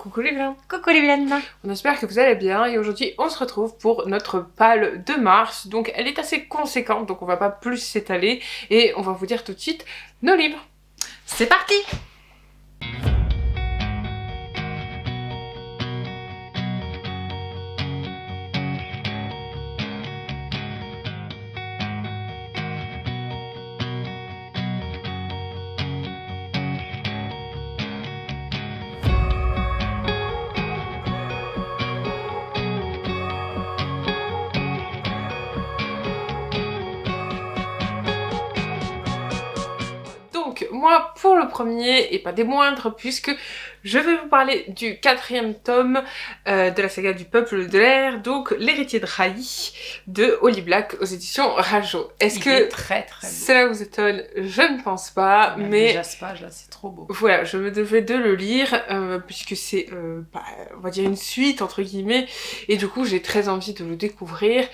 Coucou les vilains. Coucou les vilaines. On espère que vous allez bien et aujourd'hui on se retrouve pour notre pale de mars. Donc elle est assez conséquente, donc on va pas plus s'étaler et on va vous dire tout de suite nos livres. C'est parti. Donc moi pour le premier et pas des moindres puisque je vais vous parler du 4e tome de la saga du Peuple de l'air, donc L'héritier de Raï de Holly Black aux éditions Rajo. Est-ce que très beau. Cela vous étonne? Je ne pense pas, mais déjà ce page là c'est trop beau. Voilà, je me devais de le lire puisque c'est on va dire une suite entre guillemets et du coup j'ai très envie de le découvrir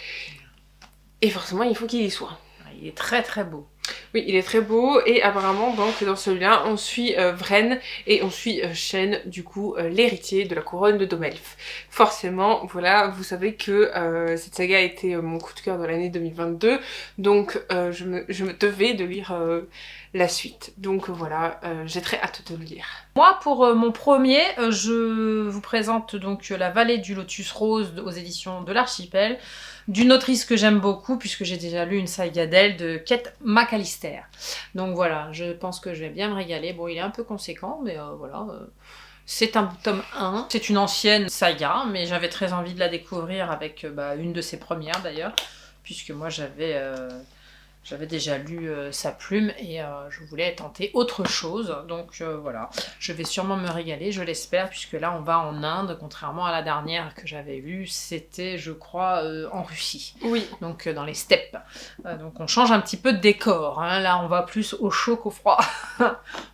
et forcément il faut qu'il y soit. Il est très beau. Oui, il est très beau et apparemment donc dans celui-là on suit Vren et on suit Shen, du coup l'héritier de la couronne de Domelf. Forcément, voilà, vous savez que cette saga a été mon coup de cœur de l'année 2022, donc je me devais de lire la suite. Donc voilà, j'ai très hâte de le lire. Moi pour mon premier, je vous présente donc La Vallée du Lotus Rose aux éditions de l'Archipel, d'une autrice que j'aime beaucoup puisque j'ai déjà lu une saga d'elle, de Kate McAllister. Donc voilà, je pense que je vais bien me régaler. Bon, il est un peu conséquent, mais voilà. C'est un tome 1. C'est une ancienne saga, mais j'avais très envie de la découvrir avec une de ses premières d'ailleurs, puisque moi j'avais déjà lu sa plume et je voulais tenter autre chose. Donc voilà, je vais sûrement me régaler, je l'espère, puisque là on va en Inde, contrairement à la dernière que j'avais lue, c'était je crois en Russie. Oui. Donc dans les steppes. Donc on change un petit peu de décor, hein. Là on va plus au chaud qu'au froid.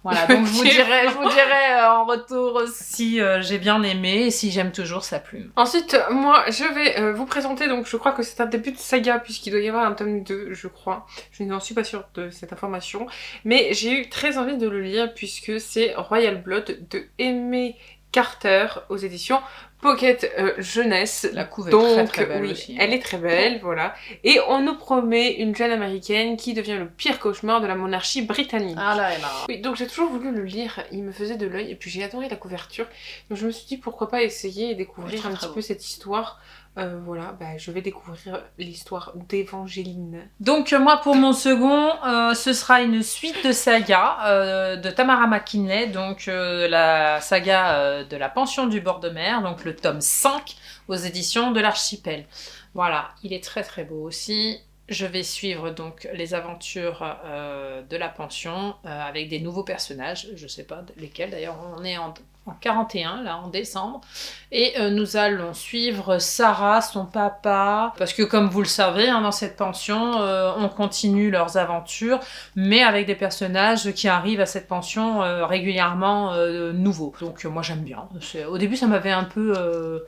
Voilà, donc je vous dirai en retour si j'ai bien aimé et si j'aime toujours sa plume. Ensuite, moi je vais vous présenter, donc je crois que c'est un début de saga puisqu'il doit y avoir un tome 2, je crois. Je n'en suis pas sûre de cette information, mais j'ai eu très envie de le lire puisque c'est Royal Blood de Aimée Carter aux éditions Pocket Jeunesse. La couve est donc, très belle oui, aussi. Elle est très belle, voilà. Et on nous promet une jeune américaine qui devient le pire cauchemar de la monarchie britannique. Ah là. Oui, donc j'ai toujours voulu le lire, il me faisait de l'œil, et puis j'ai adoré la couverture. Donc je me suis dit pourquoi pas essayer et découvrir un petit peu cette histoire. Voilà, je vais découvrir l'histoire d'Évangéline. Donc moi pour mon second, ce sera une suite de saga de Tamara McKinley, donc la saga de la pension du bord de mer, donc le tome 5 aux éditions de l'Archipel. Voilà, il est très beau aussi. Je vais suivre donc les aventures de la pension avec des nouveaux personnages, je sais pas lesquels d'ailleurs, on est en 41 là en décembre, et nous allons suivre Sarah, son papa, parce que comme vous le savez hein, dans cette pension on continue leurs aventures mais avec des personnages qui arrivent à cette pension régulièrement nouveaux, donc moi j'aime bien. Au début ça m'avait un peu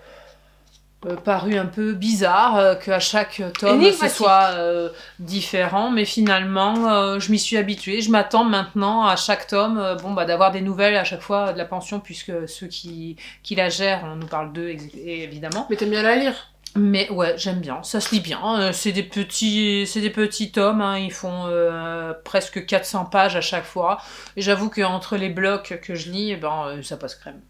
paru un peu bizarre qu'à chaque tome ce soit différent, mais finalement je m'y suis habituée. Je m'attends maintenant à chaque tome d'avoir des nouvelles à chaque fois de la pension, puisque ceux qui la gèrent, on nous parle d'eux évidemment. Mais t'aimes bien la lire? Mais ouais, j'aime bien, ça se lit bien, c'est des petits tomes, hein. Ils font presque 400 pages à chaque fois, et j'avoue qu'entre les blocs que je lis, ça passe crème.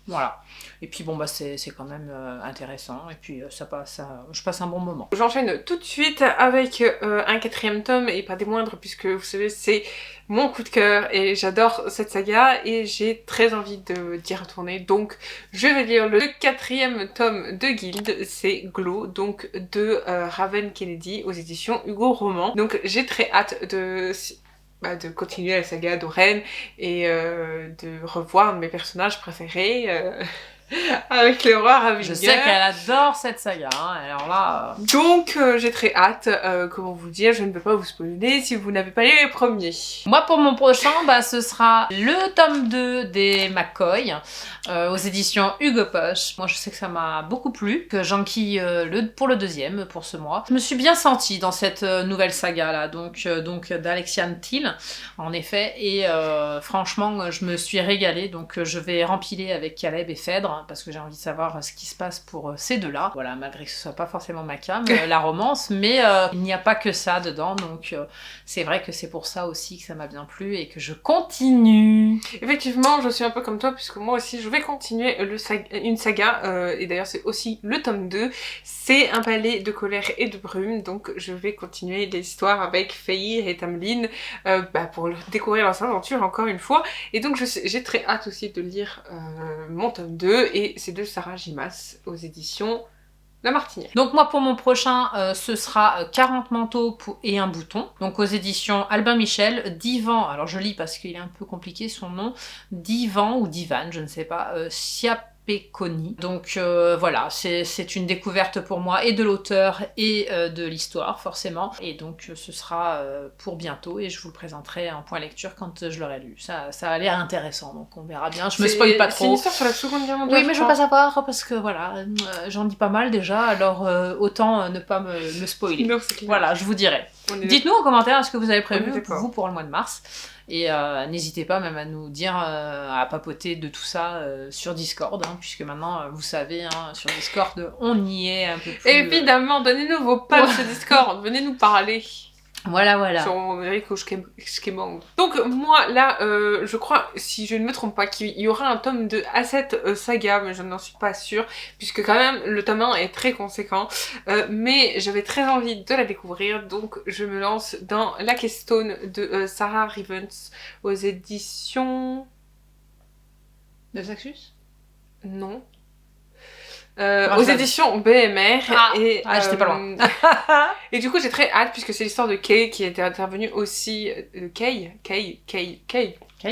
Voilà. Et puis c'est quand même intéressant, et puis je passe un bon moment. J'enchaîne tout de suite avec un 4e tome, et pas des moindres, puisque vous savez, c'est mon coup de cœur, et j'adore cette saga, et j'ai très envie d'y retourner, donc je vais lire le 4e tome de Guild, c'est Glow, donc de Raven Kennedy aux éditions Hugo Roman. Donc j'ai très hâte de continuer la saga d'Oren et de revoir mes personnages préférés. Avec le roi Ravinger. Je sais qu'elle adore cette saga, hein. Alors là... Donc j'ai très hâte, comment vous dire, je ne peux pas vous spoiler si vous n'avez pas lu les premiers. Moi pour mon prochain, ce sera le tome 2 des McCoy, aux éditions Hugo Poche. Moi je sais que ça m'a beaucoup plu, que j'enquille pour le deuxième, pour ce mois. Je me suis bien sentie dans cette nouvelle saga là, donc d'Alexiane Thiel, en effet, et franchement je me suis régalée, donc je vais rempiler avec Caleb et Phèdre, parce que j'ai envie de savoir ce qui se passe pour ces deux-là. Voilà, malgré que ce soit pas forcément ma came, la romance, mais il n'y a pas que ça dedans, donc c'est vrai que c'est pour ça aussi que ça m'a bien plu et que je continue. Effectivement, je suis un peu comme toi, puisque moi aussi je vais continuer une saga, et d'ailleurs c'est aussi le tome 2, c'est Un palais de colère et de brume, donc je vais continuer l'histoire avec Feyre et Tamlin pour découvrir leurs aventures encore une fois, et donc j'ai très hâte aussi de lire mon tome 2, et c'est de Sarah J. Maas aux éditions La Martinière. Donc moi pour mon prochain, ce sera 40 manteaux et un bouton, donc aux éditions Albin Michel, d'Ivan, alors je lis parce qu'il est un peu compliqué son nom, d'Ivan ou d'Ivan, je ne sais pas, Siapekoni. Donc voilà, c'est une découverte pour moi et de l'auteur et de l'histoire forcément, et donc ce sera pour bientôt et je vous le présenterai en point lecture quand je l'aurai lu. Ça a l'air intéressant, donc on verra bien, je me spoil pas trop. C'est une histoire sur la Seconde Guerre mondiale. Oui, mais je veux pas savoir parce que voilà, j'en dis pas mal déjà, alors autant ne pas me spoiler. Non, voilà, je vous dirai. Dites-nous en commentaire ce que vous avez prévu pour vous pour le mois de mars. Et n'hésitez pas même à nous dire, à papoter de tout ça sur Discord, hein, puisque maintenant, vous savez, hein, sur Discord, on y est un peu plus... Évidemment, donnez-nous vos pages sur Discord, venez nous parler. Voilà. Sur Rico Schkemang. Donc moi, là, je crois, si je ne me trompe pas, qu'il y aura un tome 2 à cette saga, mais je n'en suis pas sûre, puisque quand même, le tome 1 est très conséquent. Mais j'avais très envie de la découvrir, donc je me lance dans La Keystone de Sarah Rivens aux éditions... De Saxus ? Non. Aux éditions BMR. J'étais pas loin. Et du coup, j'ai très hâte, puisque c'est l'histoire de Kay qui était intervenue aussi... Kay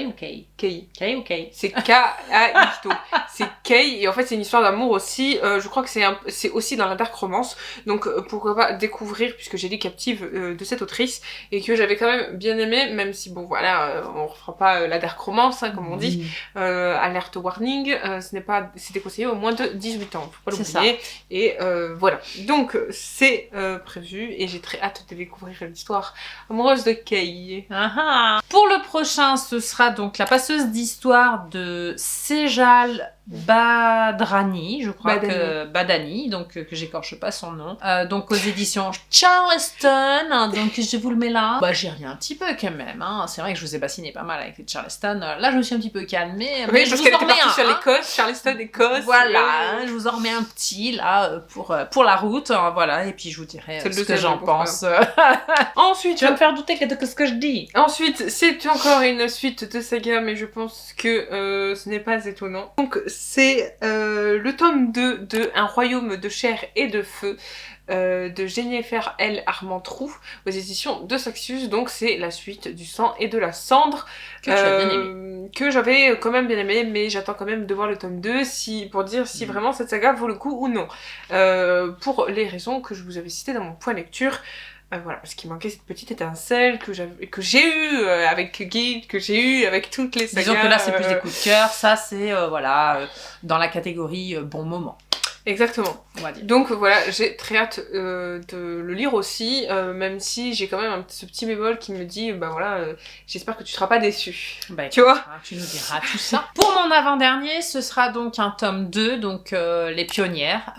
ou Kay? Kay. C'est K-A-I-T-O. C'est Kay, et en fait, c'est une histoire d'amour aussi. Je crois que c'est aussi dans la dark romance. Donc, pourquoi pas découvrir, puisque j'ai lu Captive de cette autrice, et que j'avais quand même bien aimé, même si, bon, voilà, on refera pas la dark romance, hein, comme on dit. Alerte warning, c'est déconseillé au moins de 18 ans, faut pas l'oublier. Et voilà. Donc, c'est prévu, et j'ai très hâte de découvrir l'histoire amoureuse de Kay. Pour le prochain, ce sera donc La passeuse d'histoire de Sejal Badrani, je crois que Badani, donc que j'écorche pas son nom. Donc aux éditions Charleston, donc je vous le mets là. J'ai ri un petit peu quand même, hein. C'est vrai que je vous ai bassiné pas mal avec les Charleston. Là je me suis un petit peu calmée, mais je vous en remets un. Sur l'Écosse, Charleston, Écosse. Voilà, je vous en remets un petit là pour la route, voilà, et puis je vous dirai ce que j'en pense. Ensuite, tu vas me faire douter de ce que je dis. Ensuite, c'est encore une suite de saga, mais je pense que ce n'est pas étonnant. Donc c'est le tome 2 de Un royaume de chair et de feu de Jennifer L. Armentrout aux éditions de Saxus. Donc c'est la suite du sang et de la cendre que tu as bien aimé. Que j'avais quand même bien aimé, mais j'attends quand même de voir le tome 2 pour dire si vraiment cette saga vaut le coup ou non. Pour les raisons que je vous avais citées dans mon point lecture. Voilà, parce qu'il manquait cette petite étincelle que j'ai eue avec Guide, que j'ai eue avec toutes les sagas. Disons que là c'est plus des coups de cœur, ça c'est dans la catégorie bon moment. Exactement. On va dire. Donc voilà, j'ai très hâte de le lire aussi, même si j'ai quand même ce petit bémol qui me dit, j'espère que tu seras pas déçu. Tu vois ? Tu nous diras tout ça. Pour mon avant-dernier, ce sera donc un tome 2, donc Les Pionnières,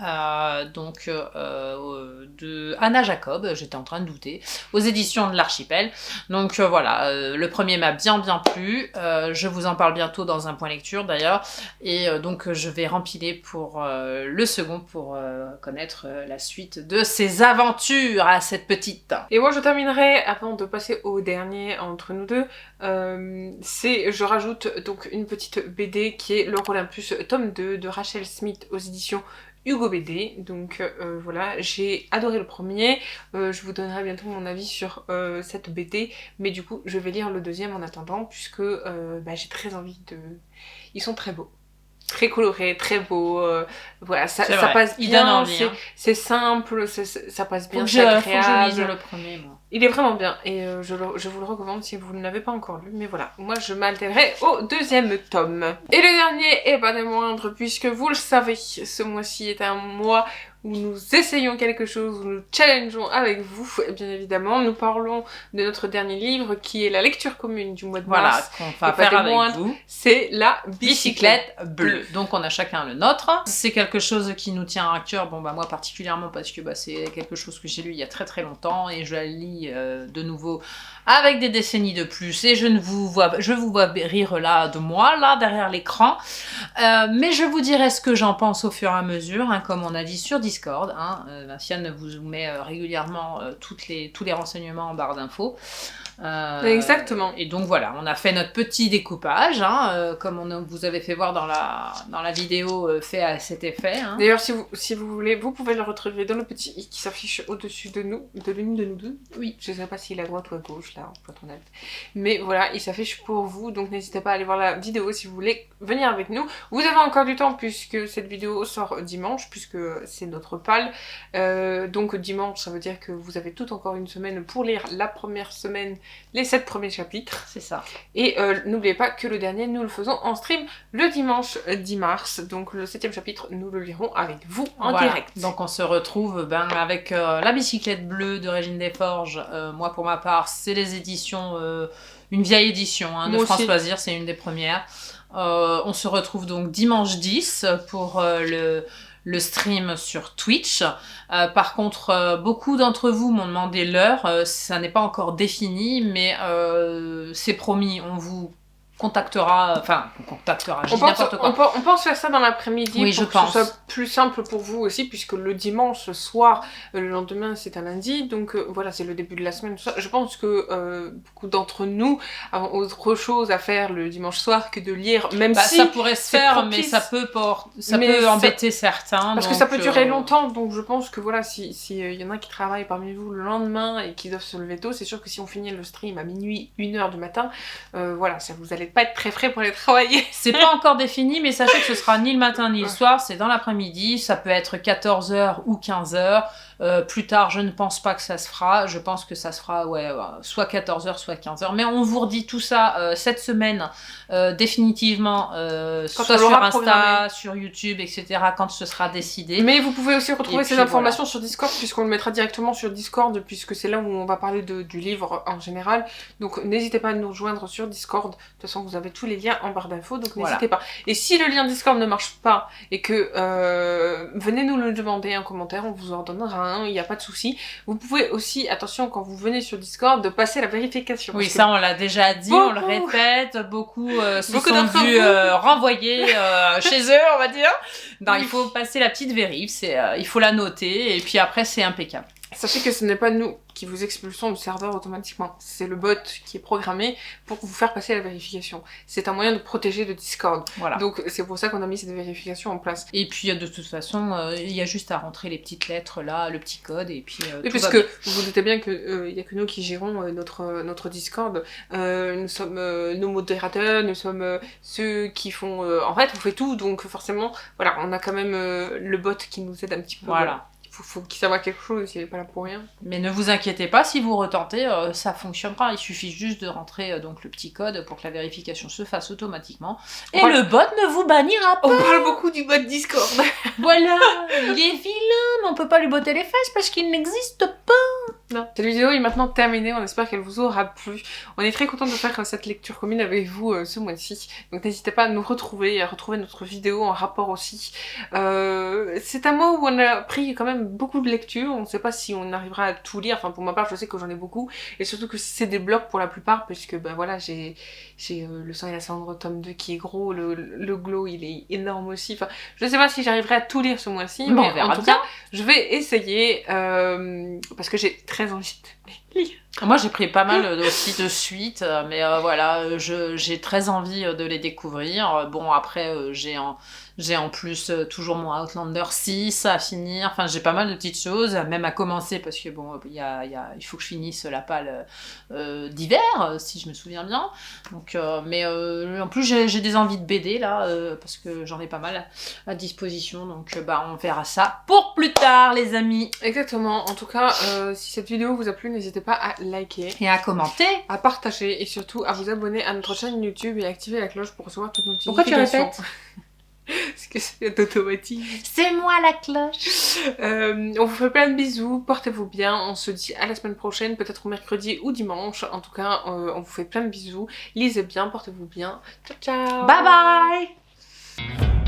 de Anna Jacob, j'étais en train de douter, aux éditions de l'Archipel. Donc voilà, le premier m'a bien plu, je vous en parle bientôt dans un point lecture d'ailleurs, et donc je vais rempiler pour le second pour connaître la suite de ses aventures à cette petite. Et moi je terminerai, avant de passer au dernier entre nous deux, je rajoute donc une petite BD qui est L'Or Olympus tome 2 de Rachel Smith aux éditions Hugo BD. Donc voilà, j'ai adoré le premier, je vous donnerai bientôt mon avis sur cette BD, mais du coup je vais lire le deuxième en attendant, puisque j'ai très envie de... Ils sont très beaux. Très coloré, très beau, voilà, ça passe bien, c'est simple, ça passe bien, c'est agréable. Faut que je lise le premier, moi. Il est vraiment bien, et je vous le recommande si vous ne l'avez pas encore lu, mais voilà, moi je m'attellerai au deuxième tome. Et le dernier est pas des moindres, puisque vous le savez, ce mois-ci est un mois où nous essayons quelque chose, où nous challengeons avec vous, bien évidemment. Nous parlons de notre dernier livre qui est la lecture commune du mois de mars. Voilà, qu'on va faire avec vous. C'est la bicyclette bleue. Donc on a chacun le nôtre. C'est quelque chose qui nous tient à cœur, bon bah moi particulièrement parce que c'est quelque chose que j'ai lu il y a très très longtemps et je la lis de nouveau avec des décennies de plus et je vous vois rire là de moi, là derrière l'écran. Mais je vous dirai ce que j'en pense au fur et à mesure, hein, comme on a dit sur Discord. Vinciane vous met régulièrement tous les renseignements en barre d'infos. Exactement. Et donc voilà, on a fait notre petit découpage, comme vous avez fait voir dans la vidéo fait à cet effet. Hein. D'ailleurs, si vous voulez, vous pouvez le retrouver dans le petit i qui s'affiche au-dessus de l'une de nous deux. Oui. Je sais pas s'il est à droite ou à gauche, là, pour être honnête. Mais voilà, il s'affiche pour vous, donc n'hésitez pas à aller voir la vidéo si vous voulez venir avec nous. Vous avez encore du temps puisque cette vidéo sort dimanche, puisque c'est notre pal. Donc dimanche, ça veut dire que vous avez tout encore une semaine pour lire la première semaine, les 7 premiers chapitres. C'est ça. Et n'oubliez pas que le dernier, nous le faisons en stream le dimanche 10 mars. Donc le 7e chapitre, nous le lirons avec vous en direct. Donc on se retrouve avec la bicyclette bleue de Régine Desforges. Moi pour ma part, c'est les éditions, une vieille édition de France Loisirs, c'est une des premières. On se retrouve donc dimanche 10 pour le stream sur Twitch. Par contre, beaucoup d'entre vous m'ont demandé l'heure. Ça n'est pas encore défini, mais c'est promis, on vous contactera, je dis n'importe quoi. On pense faire ça dans l'après-midi pour que ce soit plus simple pour vous aussi, puisque le dimanche soir, le lendemain c'est un lundi, donc voilà, c'est le début de la semaine, tout ça. Je pense que beaucoup d'entre nous avons autre chose à faire le dimanche soir que de lire, même si ça pourrait se faire, propice, mais ça peut embêter certains. Parce que ça peut durer longtemps, donc je pense que voilà, si y en a qui travaillent parmi vous le lendemain et qui doivent se lever tôt, c'est sûr que si on finit le stream à minuit, 1h du matin, voilà, ça vous allez pas être très frais pour aller travailler. C'est pas encore défini, mais sachez que ce sera ni le matin ni le soir, c'est dans l'après-midi, ça peut être 14h ou 15h. Plus tard, je ne pense pas que ça se fera. Je pense que ça se fera soit 14h, soit 15h. Mais on vous redit tout ça cette semaine, définitivement, soit sur Insta, sur YouTube, etc., quand ce sera décidé. Mais vous pouvez aussi retrouver ces informations sur Discord, puisqu'on le mettra directement sur Discord, puisque c'est là où on va parler du livre en général. Donc n'hésitez pas à nous rejoindre sur Discord. De toute façon, vous avez tous les liens en barre d'infos, donc n'hésitez pas. Et si le lien Discord ne marche pas, et que venez nous le demander en commentaire, on vous en donnera il n'y a pas de souci. Vous pouvez aussi, attention, quand vous venez sur Discord, de passer la vérification. Oui, ça on l'a déjà dit, on le répète, beaucoup se sont vus renvoyer chez eux, on va dire. Non, il faut passer la petite vérif, il faut la noter, et puis après c'est impeccable. Sachez que ce n'est pas nous qui vous expulsons du serveur automatiquement. C'est le bot qui est programmé pour vous faire passer la vérification. C'est un moyen de protéger le Discord. Voilà. Donc c'est pour ça qu'on a mis cette vérification en place. Et puis de toute façon, il y a juste à rentrer les petites lettres là, le petit code, et puis oui, parce que vous vous doutez bien qu'il n'y a que nous qui gérons notre Discord. Nous sommes nos modérateurs, nous sommes ceux qui font... en fait, on fait tout, donc forcément, voilà, on a quand même le bot qui nous aide un petit peu. Voilà. Faut qu'il sache quelque chose, il n'est pas là pour rien. Mais ne vous inquiétez pas, si vous retentez, ça fonctionnera. Il suffit juste de rentrer donc le petit code pour que la vérification se fasse automatiquement. Et le bot ne vous bannira pas. On parle beaucoup du bot Discord. Voilà, il est vilain, mais on peut pas lui botter les fesses parce qu'il n'existe pas. Non. Cette vidéo est maintenant terminée, on espère qu'elle vous aura plu. On est très content de faire cette lecture commune avec vous ce mois-ci. Donc n'hésitez pas à nous retrouver et à retrouver notre vidéo en rapport aussi. C'est un mois où on a pris quand même beaucoup de lectures, on ne sait pas si on arrivera à tout lire, enfin pour ma part je sais que j'en ai beaucoup, et surtout que c'est des blocs pour la plupart, puisque ben voilà, j'ai Le sang et la cendre tome 2 qui est gros, le glow il est énorme aussi, enfin je sais pas si j'arriverai à tout lire ce mois-ci, mais en tout cas je vais essayer, parce que j'ai très envie de lire. Moi j'ai pris pas mal aussi de suite, mais voilà, j'ai très envie de les découvrir. Bon après j'ai en plus toujours mon Outlander 6 à finir, enfin j'ai pas mal de petites choses, même à commencer parce que bon, il faut que je finisse la palle d'hiver, si je me souviens bien. Donc, mais en plus j'ai des envies de BD là, parce que j'en ai pas mal à disposition, donc on verra ça pour plus tard les amis. Exactement, en tout cas si cette vidéo vous a plu, n'hésitez pas à liker. Et à commenter. À partager et surtout à vous abonner à notre chaîne YouTube et activer la cloche pour recevoir toutes nos notifications. Pourquoi tu répètes ? Est-ce que c'est automatique? C'est moi la cloche. On vous fait plein de bisous, portez-vous bien, on se dit à la semaine prochaine, peut-être mercredi ou dimanche. En tout cas, on vous fait plein de bisous, lisez bien, portez-vous bien. Ciao ciao. Bye bye.